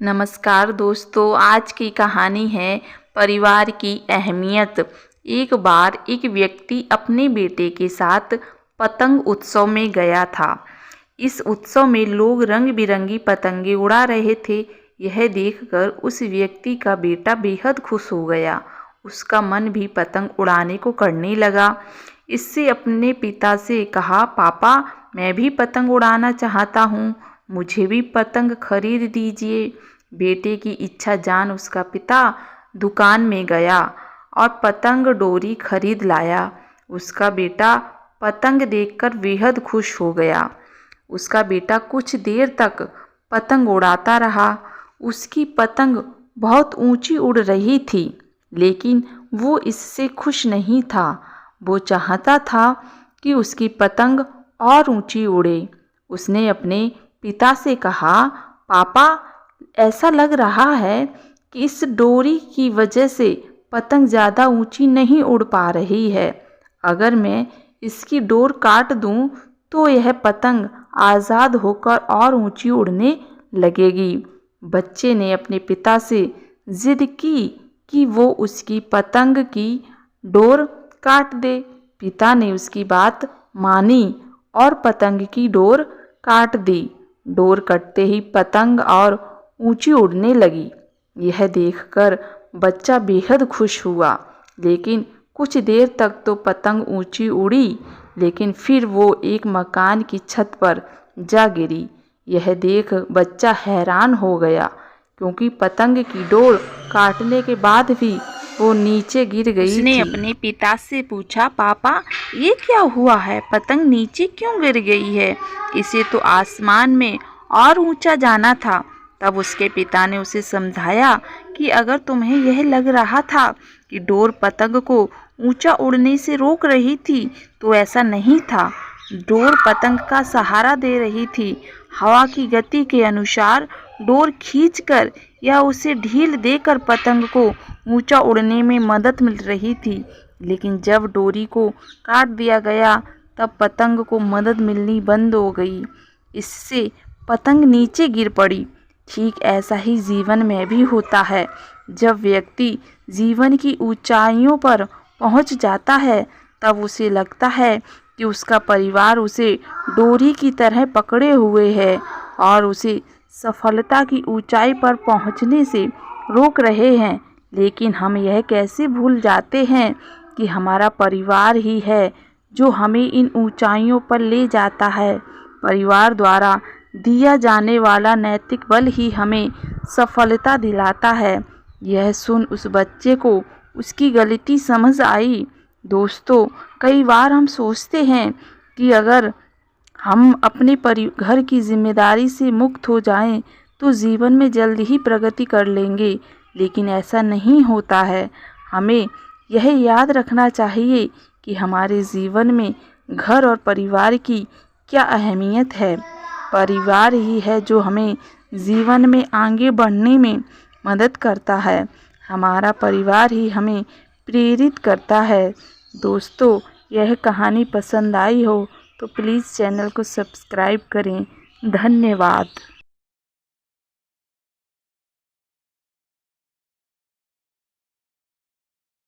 नमस्कार दोस्तों, आज की कहानी है परिवार की अहमियत। एक बार एक व्यक्ति अपने बेटे के साथ पतंग उत्सव में गया था। इस उत्सव में लोग रंग बिरंगी पतंगे उड़ा रहे थे। यह देखकर उस व्यक्ति का बेटा बेहद खुश हो गया। उसका मन भी पतंग उड़ाने को करने लगा। इससे अपने पिता से कहा, पापा, मैं भी पतंग उड़ाना चाहता हूँ, मुझे भी पतंग खरीद दीजिए। बेटे की इच्छा जान उसका पिता दुकान में गया और पतंग डोरी खरीद लाया। उसका बेटा पतंग देखकर बेहद खुश हो गया। उसका बेटा कुछ देर तक पतंग उड़ाता रहा। उसकी पतंग बहुत ऊंची उड़ रही थी, लेकिन वो इससे खुश नहीं था। वो चाहता था कि उसकी पतंग और ऊंची उड़े। उसने अपने पिता से कहा, पापा, ऐसा लग रहा है कि इस डोरी की वजह से पतंग ज़्यादा ऊंची नहीं उड़ पा रही है। अगर मैं इसकी डोर काट दूं तो यह पतंग आज़ाद होकर और ऊंची उड़ने लगेगी। बच्चे ने अपने पिता से जिद की कि वो उसकी पतंग की डोर काट दे। पिता ने उसकी बात मानी और पतंग की डोर काट दी। डोर कटते ही पतंग और ऊंची उड़ने लगी। यह देखकर बच्चा बेहद खुश हुआ, लेकिन कुछ देर तक तो पतंग ऊंची उड़ी, लेकिन फिर वो एक मकान की छत पर जा गिरी। यह देख बच्चा हैरान हो गया, क्योंकि पतंग की डोर काटने के बाद भी वो नीचे गिर गई थी। उसने अपने पिता से पूछा, पापा, ये क्या हुआ है? पतंग नीचे क्यों गिर गई है? इसे तो आसमान में और ऊंचा जाना था। तब उसके पिता ने उसे समझाया कि अगर तुम्हें यह लग रहा था कि डोर पतंग को ऊंचा उड़ने से रोक रही थी, तो ऐसा नहीं था। डोर पतंग का सहारा दे रही थी। हवा की गति के अनुसार डोर खींचकर या उसे ढील देकर पतंग को ऊंचा उड़ने में मदद मिल रही थी। लेकिन जब डोरी को काट दिया गया, तब पतंग को मदद मिलनी बंद हो गई। इससे पतंग नीचे गिर पड़ी। ठीक ऐसा ही जीवन में भी होता है। जब व्यक्ति जीवन की ऊंचाइयों पर पहुंच जाता है, तब उसे लगता है कि उसका परिवार उसे डोरी की तरह पकड़े हुए है और उसे सफलता की ऊंचाई पर पहुंचने से रोक रहे हैं। लेकिन हम यह कैसे भूल जाते हैं कि हमारा परिवार ही है जो हमें इन ऊंचाइयों पर ले जाता है। परिवार द्वारा दिया जाने वाला नैतिक बल ही हमें सफलता दिलाता है। यह सुन उस बच्चे को उसकी गलती समझ आई। दोस्तों, कई बार हम सोचते हैं कि अगर हम अपने घर की जिम्मेदारी से मुक्त हो जाएं, तो जीवन में जल्द ही प्रगति कर लेंगे, लेकिन ऐसा नहीं होता है। हमें यह याद रखना चाहिए कि हमारे जीवन में घर और परिवार की क्या अहमियत है। परिवार ही है जो हमें जीवन में आगे बढ़ने में मदद करता है। हमारा परिवार ही हमें प्रेरित करता है। दोस्तों, यह कहानी पसंद आई हो तो प्लीज़ चैनल को सब्सक्राइब करें। धन्यवाद।